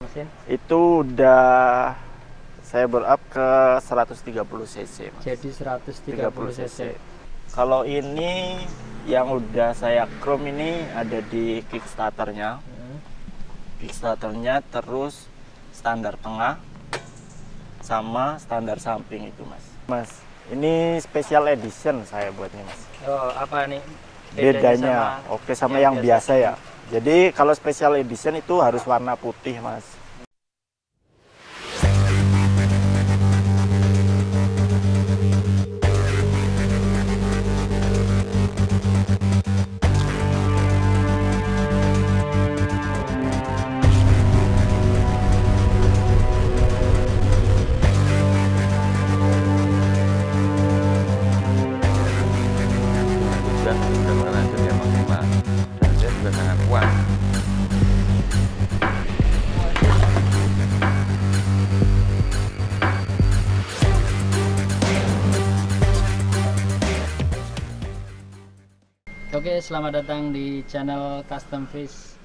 Mesin Itu udah saya berup ke 130 cc, Mas. jadi 130 cc. Kalau ini yang udah saya chrome ini ada di kickstarternya. Kickstarternya terus standar tengah sama standar samping itu, Mas. Mas, ini special edition saya buatnya, Mas. Oh, apa nih Bedanya sama yang biasa ya. Jadi kalau special edition itu harus warna putih, Mas. Oke, selamat datang di channel Custom Fish.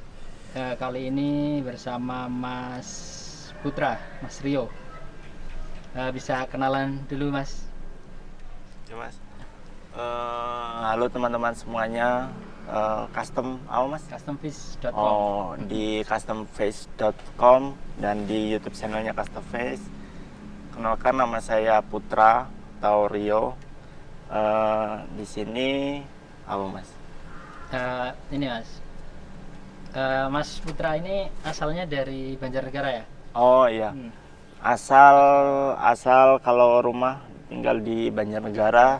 Kali ini bersama Mas Putra, Mas Rio. Bisa kenalan dulu, Mas? Ya, Mas. Halo teman-teman semuanya. Mas? Customfish.com. Oh, di customfish.com dan di YouTube channelnya Custom Fish. Kenalkan, nama saya Putra atau Rio. Di sini Mas? Ini Mas, Mas Putra ini asalnya dari Banjarnegara ya? Oh iya, asal kalau rumah tinggal di Banjarnegara,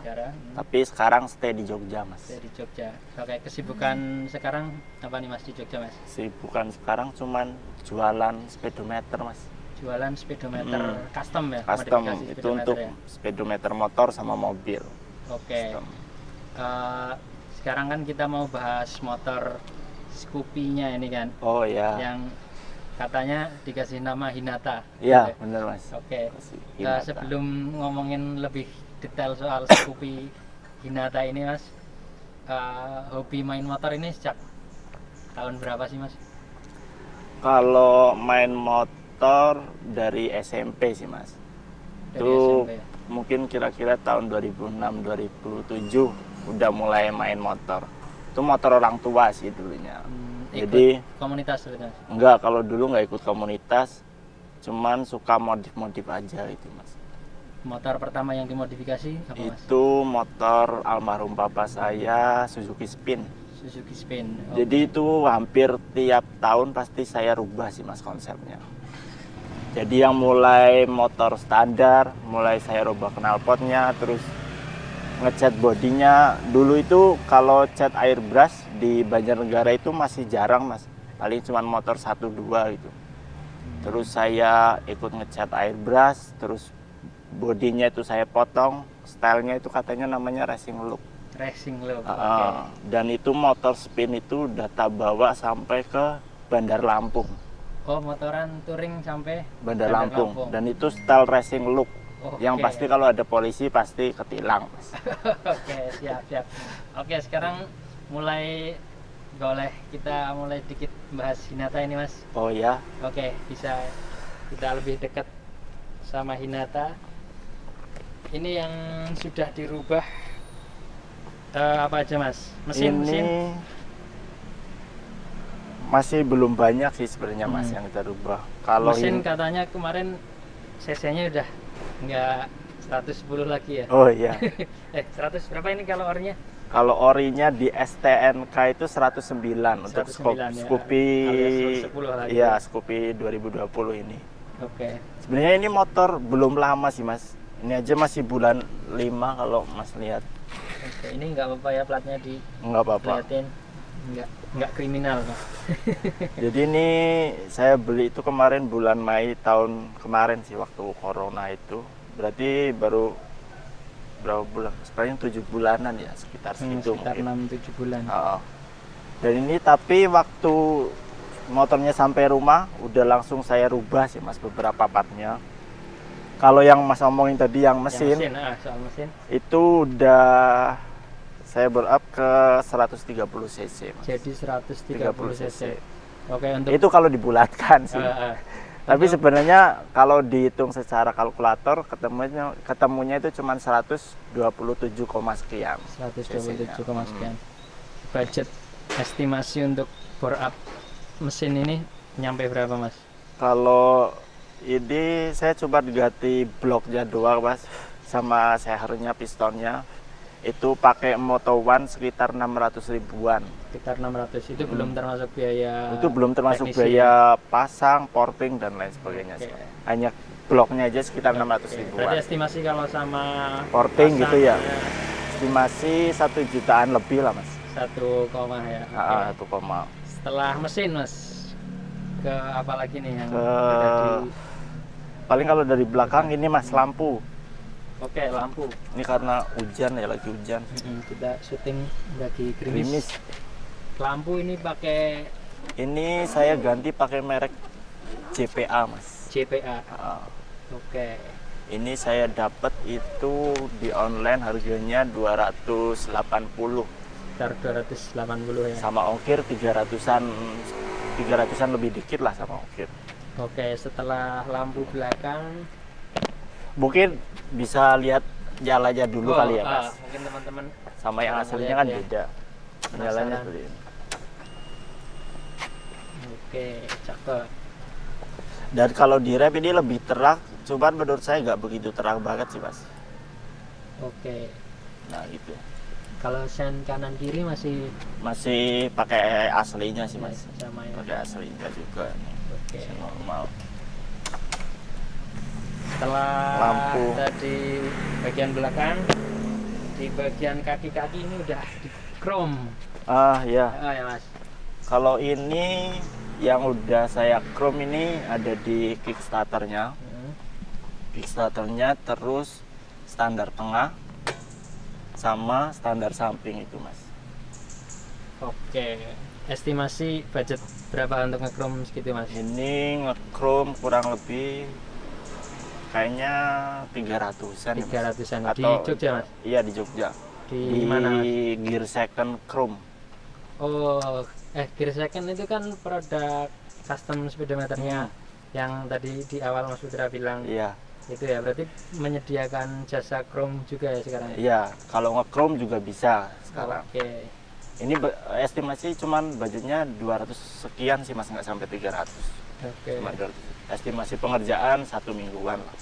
tapi sekarang stay di Jogja, Mas. Stay di Jogja. Oke, kesibukan sekarang apa nih, Mas, di Jogja, Mas? Kesibukan sekarang cuman jualan speedometer, Mas. Jualan speedometer custom ya? Custom, modifikasi itu untuk ya? speedometer motor sama mobil. Oke. Sekarang kan kita mau bahas motor Scoopy-nya ini kan. Oh ya. Yang katanya dikasih nama Hinata. Iya, bener, Mas. Oke. Sebelum ngomongin lebih detail soal Scoopy Hinata ini, Mas, hobi main motor ini sejak tahun berapa sih, Mas? Kalau main motor dari SMP sih, Mas. Dari Itu SMP. mungkin kira-kira tahun 2006-2007 udah mulai main motor. Itu motor orang tua sih dulunya. Jadi komunitas gitu, Mas? Enggak, kalau dulu nggak ikut komunitas, cuman suka modif-modif aja itu, Mas. Motor pertama yang dimodifikasi apa, Mas? Itu motor almarhum papa saya, Suzuki Spin. Suzuki Spin. Jadi itu hampir tiap tahun pasti saya rubah sih, Mas, konsepnya. Jadi yang mulai motor standar, mulai saya rubah knalpotnya, terus ngecat bodinya. Dulu itu kalau cat airbrush di Banjarnegara itu masih jarang, Mas. Paling cuma motor 1-2 gitu. Terus saya ikut ngecat airbrush, terus bodinya itu saya potong, stylenya itu katanya namanya racing look. Racing look. Dan itu motor spin itu udah tak bawa sampai ke Bandar Lampung. Oh, motoran touring sampai Bandar Lampung. Dan itu style racing look. Yang pasti kalau ada polisi pasti ketilang, Mas. Oke, siap. Oke, sekarang kita mulai dikit bahas Hinata ini, Mas. Oh ya. Oke, bisa kita lebih dekat sama Hinata. Ini yang sudah dirubah apa aja, Mas? Mesin masih belum banyak sih sebenarnya, Mas, yang kita rubah. Kalau mesin katanya kemarin cc-nya udah nggak 110 lagi ya? Oh iya. 100 berapa ini kalau orinya? Kalau orinya di STNK itu 109 untuk 109 Scoopy. Ya, Scoopy 2020 ini. Oke. Sebenarnya ini motor belum lama sih, Mas. Ini aja masih bulan 5 kalau Mas lihat. Oke, ini nggak apa-apa ya platnya di Nggak apa-apa. liatin. Nggak kriminal, Mas. Jadi ini saya beli itu kemarin bulan Mei tahun kemarin sih, waktu corona itu. Berarti baru berapa bulan? Sekarang 7 bulanan ya, sekitar segitu. Sekitar 6-7 bulan. Dan ini tapi waktu motornya sampai rumah udah langsung saya rubah sih, Mas, beberapa partnya. Kalau yang Mas omongin tadi yang mesin, soal mesin itu udah saya berup ke 130 cc, Mas. jadi 130 cc. Oke, untuk Itu kalau dibulatkan sih. Tapi untuk- sebenarnya kalau dihitung secara kalkulator ketemunya itu cuma 127, sekian. 127, cc-nya. sekian. Budget estimasi untuk bore up mesin ini nyampe berapa, Mas? Kalau ini saya coba diganti bloknya doang, Mas, sama sehernya, pistonnya. Itu pakai Moto One sekitar 600 ribuan. Sekitar 600. Itu belum termasuk biaya Itu belum termasuk teknisi, biaya pasang, porting dan lain sebagainya. Oke. Hanya bloknya aja sekitar 600 Oke. ribuan. Berarti estimasi kalau sama Porting gitu ya. pasangnya Estimasi 1 jutaan lebih lah, Mas. 1, ya. Oke. 1, Setelah mesin, Mas, ke apa lagi nih yang Ke- udah di paling kalau dari belakang ini, Mas, lampu. Oke, lampu. Ini karena hujan ya, lagi hujan. Kita syuting lagi Gerimis. gerimis. Lampu ini pakai Ini saya ganti pakai merek JPA, Mas. JPA. Ah, Oke. ini saya dapat itu di online harganya 280 Sekitar 280 ya. sama ongkir 300-an lebih dikit lah sama ongkir. Oke, setelah lampu belakang Mungkin bisa lihat jalannya dulu kali ya, Mas. mungkin teman-teman Sama yang Kalau aslinya lihat kan ya. beda. Jalannya Penasaran. seperti ini. oke, cakep. Dan kalau di rem ini lebih terang, cuman menurut saya nggak begitu terang banget sih, Mas. Oke. Nah gitu. Kalau sen kanan kiri masih Masih pakai aslinya sih, Mas. sama ya. Pakai aslinya juga. Oke. Masih normal. Setelah Lampu. tadi bagian belakang, di bagian kaki-kaki ini udah di chrome. Ah ya, Ya Mas. kalau ini yang udah saya chrome ini ada di kickstarternya. Kickstarternya terus standar tengah sama standar samping itu, Mas. Oke. Estimasi budget berapa untuk nge-chrome segitu, Mas? Ini nge-chrome kurang lebih kayaknya 300-an ya, Mas. 300-an di Atau- Jogja, Mas? Iya, di Jogja. Di mana, Mas? Gear Second Chrome. Oh, Gear Second itu kan produk custom speedometernya yang tadi di awal Mas Putra bilang Iya. itu ya, berarti menyediakan jasa chrome juga ya sekarang? Iya, kalau nge-chrome juga bisa sekarang. Oke. Ini estimasi cuman budgetnya 200 sekian sih, Mas, nggak sampai 300. Oke. Cuma 200. Estimasi pengerjaan 1 mingguan lah.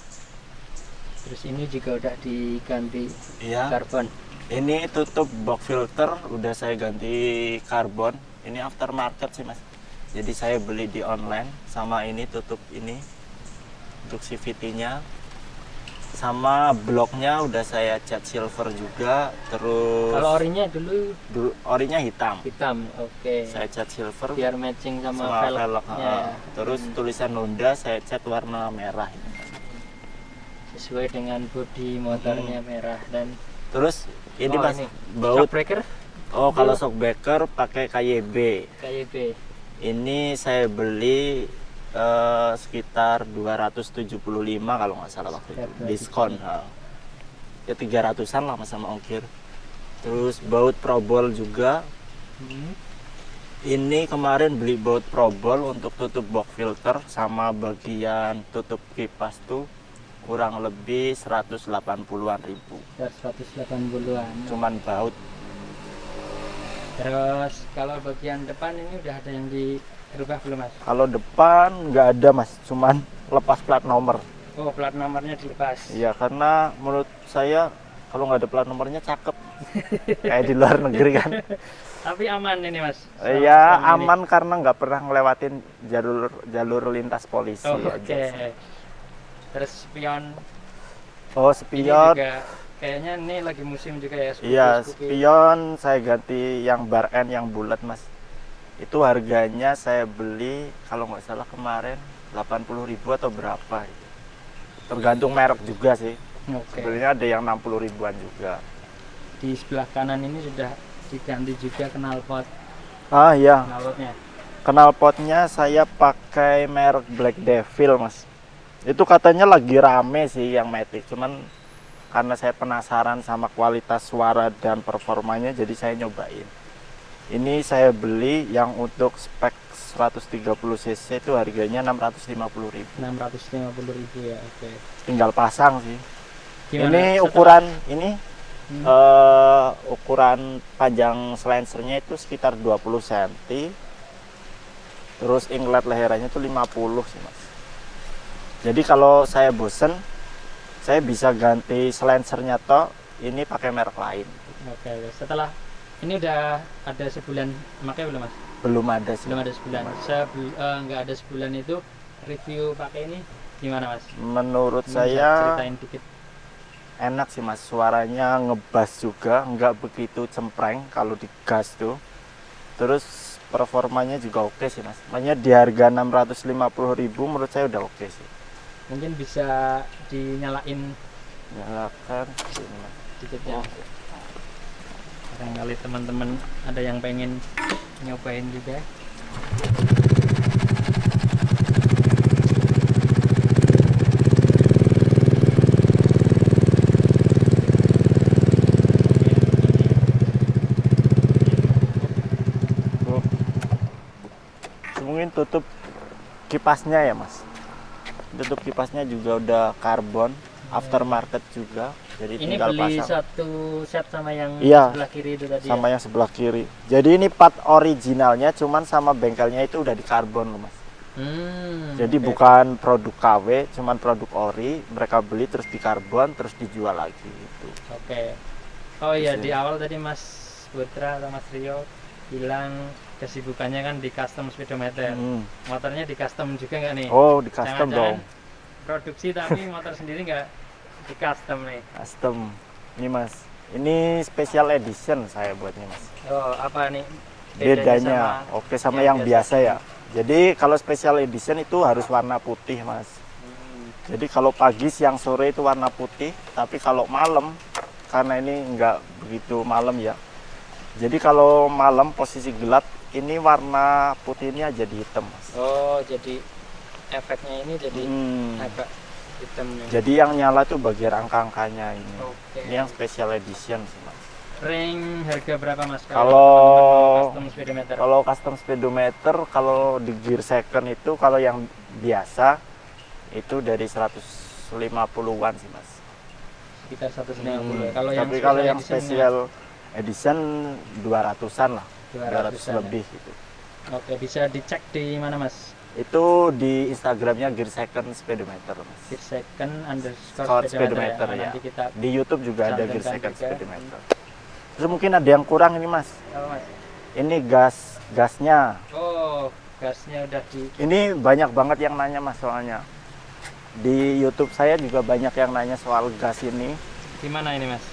Terus ini juga udah diganti Iya. karbon. Ini tutup box filter udah saya ganti karbon. Ini aftermarket sih, Mas. Jadi saya beli di online. Sama ini tutup ini untuk CVT-nya. Sama bloknya udah saya cat silver juga. Terus Kalau orinya dulu orinya hitam. hitam, oke. Saya cat silver Biar matching sama, sama velg. velgnya ya. Terus tulisan Honda saya cat warna merah. Sesuai dengan bodi motornya merah dan Terus ini, Oh, Mas, ini. baut. shock breaker Oh, kalau shockbreaker pakai KYB. KYB. Ini saya beli sekitar 275 kalau nggak salah waktu itu. Sekitar Diskon. Ya 300-an lah, Mas, sama ongkir. Terus baut probol juga. Ini kemarin beli baut probol untuk tutup box filter sama bagian tutup kipas tuh kurang lebih 180-an ribu. 180-an. Cuman baut. Terus kalau bagian depan ini udah ada yang dirubah belum, Mas? Kalau depan nggak ada, Mas, cuman lepas plat nomor. Oh, plat nomornya dilepas. Iya, karena menurut saya kalau nggak ada plat nomornya cakep. Kayak di luar negeri kan. Tapi aman ini, Mas. Iya, Selama ini. aman karena nggak pernah ngelewatin jalur lintas polisi Oh, aja oke. sih. Terus spion Oh, ini spion. juga kayaknya ini lagi musim juga ya. Iya, Scoopy. spion saya ganti yang bar end yang bulat, Mas. Itu harganya saya beli kalau nggak salah kemarin 80.000 atau berapa. Tergantung merek juga sih. Oke. Sebenarnya ada yang 60 ribuan juga. Di sebelah kanan ini sudah diganti juga knalpot Ah iya, knalpotnya. knalpotnya saya pakai merek Black Devil, Mas. Itu katanya lagi rame sih yang Matic, cuman karena saya penasaran sama kualitas suara dan performanya, jadi saya nyobain. Ini saya beli yang untuk spek 130 cc itu harganya 650.000. 650.000 ya. Oke. Tinggal pasang sih. Gimana Ini setelah- ukuran ini ukuran panjang silencernya itu sekitar 20 cm. Terus inlet leherannya itu 50 sih mas. Jadi kalau saya bosen, saya bisa ganti silencernya toh ini pakai merek lain. Oke. Setelah ini udah ada sebulan pakai belum mas? Belum ada sih. Belum ada sebulan. Nggak ada sebulan itu review pakai ini gimana mas? Menurut Bisa saya ceritain dikit. enak sih mas, suaranya ngebas juga, nggak begitu cempreng kalau digas tuh. Terus performanya juga oke sih mas. Makanya di harga 650.000 menurut saya udah oke sih. Mungkin bisa dinyalain Nyalakan sini mas. dikit ya. Barangkali teman-teman ada yang pengen nyobain juga. Tuh. Mungkin tutup kipasnya ya mas. Tutup kipasnya juga udah karbon, aftermarket juga. Jadi Ini tinggal beli pasang. satu set sama yang Iya, sebelah kiri itu tadi. sama yang sebelah kiri. Jadi ini part originalnya, cuman sama bengkelnya itu udah di karbon loh mas. Jadi oke. bukan produk KW, cuman produk ori. Mereka beli terus di karbon, terus dijual lagi gitu. Oke. Oh iya, Bisa. di awal tadi Mas Putra atau Mas Rio bilang kesibukannya kan di custom speedometer. Hmm. Motornya di custom juga nggak nih? Oh, di custom Jangan-jangan dong. produksi tapi motor sendiri nggak di custom nih. Custom. Ini mas, ini special edition saya buatnya mas. Oh, apa nih Bedanya, oke sama yang biasa ya. Jadi kalau special edition itu harus warna putih mas. Jadi kalau pagi, siang, sore itu warna putih. Tapi kalau malam, karena ini nggak begitu malam ya. Jadi kalau malam posisi gelap, ini warna putih ini aja di hitam mas. Oh, jadi efeknya ini jadi Hmm. agak hitam nih. Jadi yang nyala tuh bagian angka-angkanya ini. Oke. Ini yang special edition sih mas. Ring harga berapa Mas? Kalau custom speedometer. kalau custom speedometer, kalau di gear second itu kalau yang biasa itu dari 150-an sih mas. Sekitar 150. Kalau yang Tapi kalau yang edition-nya special edition 200-an lah, 200 200-an ya? lebih gitu. Oke, bisa dicek di mana Mas? Itu di Instagramnya gear second speedometer mas. Gear second underscore Scout speedometer speedometer ya. ya. Nanti kita Di YouTube juga ada gear cantumkan second juga. speedometer. Terus mungkin ada yang kurang ini mas. apa Mas? Ini gasnya. Oh, gasnya udah di Ini banyak banget yang nanya mas soalnya. Di YouTube saya juga banyak yang nanya soal gas ini. di mana ini Mas?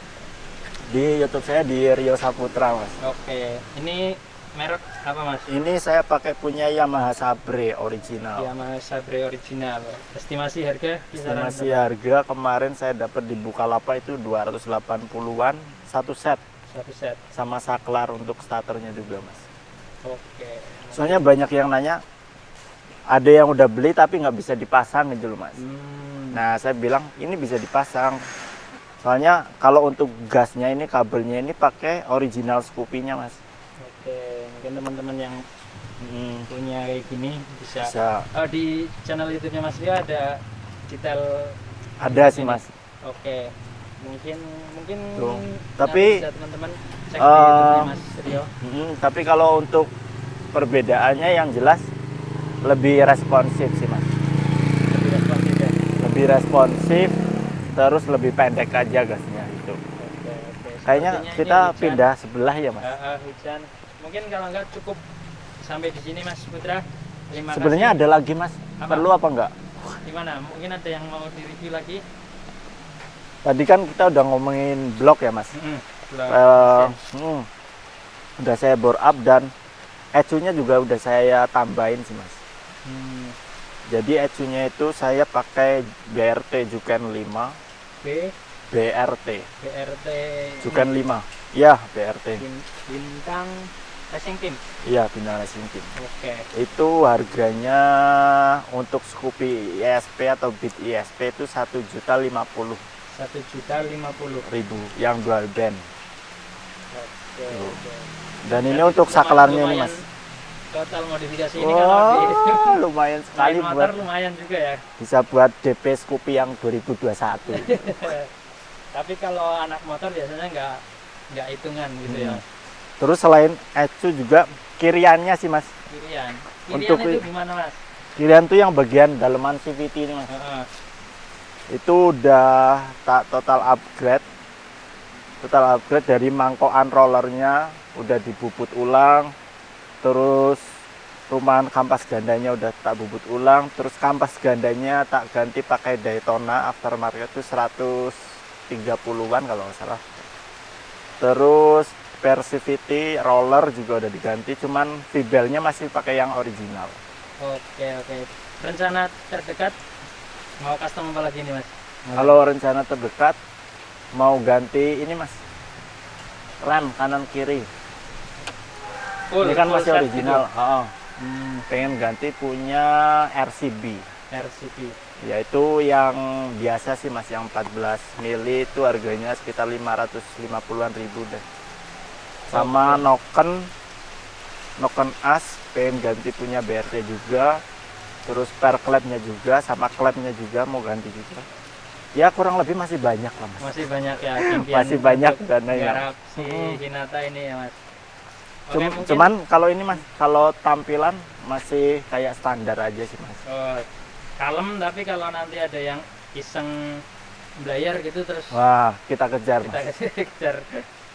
Di YouTube saya di Rio Saputra mas. Oke, ini merek apa Mas? Ini saya pakai punya Yamaha Sabre original. Yamaha Sabre original. Estimasi harga kisaran Estimasi harga kemarin saya dapat di Bukalapak itu 280-an satu set, satu set. sama saklar untuk starternya juga mas. Oke. Soalnya banyak yang nanya, ada yang udah beli tapi nggak bisa dipasang gitu loh mas. Nah saya bilang ini bisa dipasang. Soalnya kalau untuk gasnya ini, kabelnya ini pakai original Scoopy-nya mas. Oke, mungkin teman-teman yang punya kayak gini bisa. Bisa. Oh, di channel YouTube-nya Mas Rio ada detail. Ada sih ini. mas. Oke, mungkin Tuh. nanti Tapi, bisa teman-teman cek di YouTube-nya Mas Rio. Tapi kalau untuk perbedaannya yang jelas lebih responsif sih mas. Lebih responsif ya. Lebih responsif, terus lebih pendek aja gasnya itu. Oke, oke. Kayaknya Sepertinya ini kita hujan. pindah sebelah ya mas. Hujan. Mungkin kalau enggak cukup sampai di sini Mas Putra. Terima Sebenarnya kasih. ada lagi mas. Apa? Perlu apa enggak? Gimana? Mungkin ada yang mau di-review lagi? Tadi kan kita udah ngomongin blok ya mas. Belum. Udah saya bore up dan ECU-nya juga udah saya tambahin sih mas. Hmm. Jadi ECU-nya itu saya pakai BRT Juken 5, B BRT BRT Juken 5. Iya, BRT. Bintang Racing Team. Iya, Bintang Racing Team. Oke. Itu harganya untuk Scoopy ISP atau Beat ISP itu 1.050.000 1.050.000. yang dual band. Oke. Tuh. Oke. Dan ini untuk saklarnya nih lumayan Mas. Total modifikasi ini kalau di Lumayan sekali motor buat lumayan juga ya. bisa buat DP Scoopy yang 2021. Tapi kalau anak motor biasanya nggak hitungan gitu ya. Terus selain ECU juga kiriannya sih Mas. Kirian Untuk itu gimana Mas? Kirian tuh yang bagian daleman CVT ini Mas. Itu udah tak total upgrade. Total upgrade dari mangkokan rollernya udah dibubut ulang. Terus rumahan kampas gandanya udah tak bubut ulang. Terus kampas gandanya tak ganti pakai Daytona aftermarket itu 130-an kalau nggak salah. Terus Persivity roller juga udah diganti, cuman V-belnya masih pakai yang original. Oke. Rencana terdekat mau custom apa lagi nih Mas? Kalau rencana terdekat mau ganti ini Mas, rem kanan kiri. Ini kan masih original. Pengen ganti punya RCB. Yaitu yang biasa sih Mas, yang 14 mili itu harganya sekitar 550-an ribu deh. Sama noken as pengen ganti punya BRT juga. Terus per klepnya juga, sama klepnya juga mau ganti juga. Ya kurang lebih masih banyak lah Mas. Masih banyak ya impian. Masih banyak dana ya. Garap si Hinata ini ya Mas. Cuman kalau ini Mas, kalau tampilan masih kayak standar aja sih Mas. Oh, kalem, tapi kalau nanti ada yang iseng belayar gitu terus Wah, kita kejar kita Mas. kejar.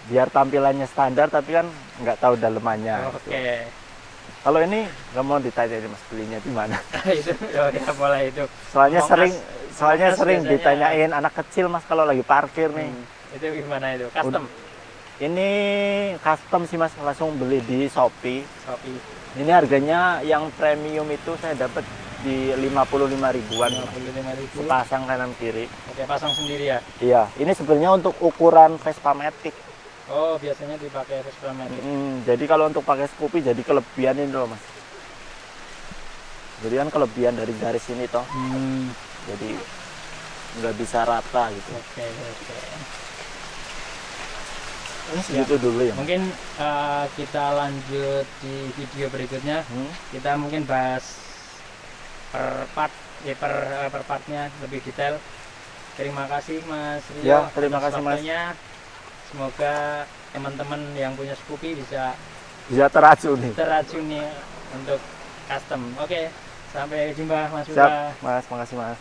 Biar tampilannya standar tapi kan nggak tahu dalemannya. Oke. Gitu. Kalau ini nggak mau ditanya nih Mas, belinya di mana? Itu ya boleh itu. Soalnya Ngomong sering biasanya ditanyain anak kecil Mas kalau lagi parkir nih. Itu gimana itu? Custom. Ini custom sih Mas, langsung beli di Shopee. Shopee. Ini harganya yang premium itu saya dapat di 55 ribuan. 55.000. Sepasang kanan kiri. Oke, pasang sendiri ya. Iya, ini sebenarnya untuk ukuran Vespa Matic. Oh, biasanya dipakai Vespa Matic. Jadi kalau untuk pakai Scoopy jadi kelebihan ini loh Mas. Jadi kan kelebihan dari garis ini toh. Jadi nggak bisa rata gitu. Oke. Ini segitu dulu ya. Mungkin kita lanjut di video berikutnya. Kita mungkin bahas per partnya lebih detail. Terima kasih Mas Rio. Ya, terima kasih Mas. Semoga teman-teman yang punya Scoopy bisa teracuni untuk custom. Oke, sampai jumpa Mas Siap, Mas, makasih Mas.